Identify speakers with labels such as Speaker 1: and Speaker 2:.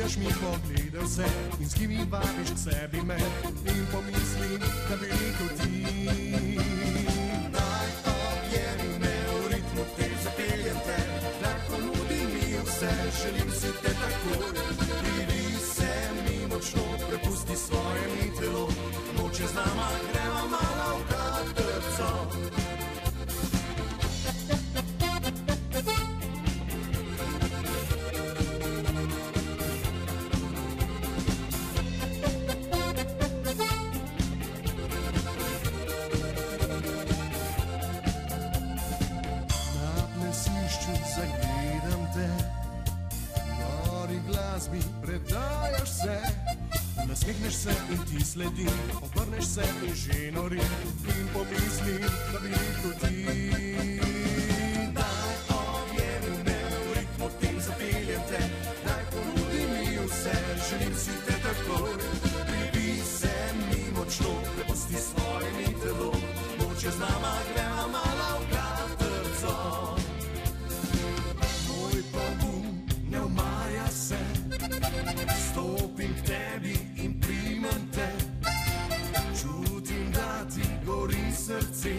Speaker 1: Pošiljaš mi poglede vse in s kimi vabiš k sebi me in pomislim, da bi rekel ti. Daj objemi me, v ritmu te zapeljem te, da ponudi mi vse, želim si te takoj. Pridi se mi močno, prepusti svoje mi telo, moče z nama greva mala v katrco. Zagledam te, nori glasbi predajaš se, nasmehneš se in ti sledim, obrneš se in že norim in pomislim, da bi rekel ti. Daj objemi me, v ritmu tem zapeljem te, daj ponudi mi vse, želim si te takoj. Pribi se mi močno, prepusti svoje mi telo, moče z nama greva mala v katrco. Ne umaja se, stopim k tebi in primem te, čutim, da ti gori srce,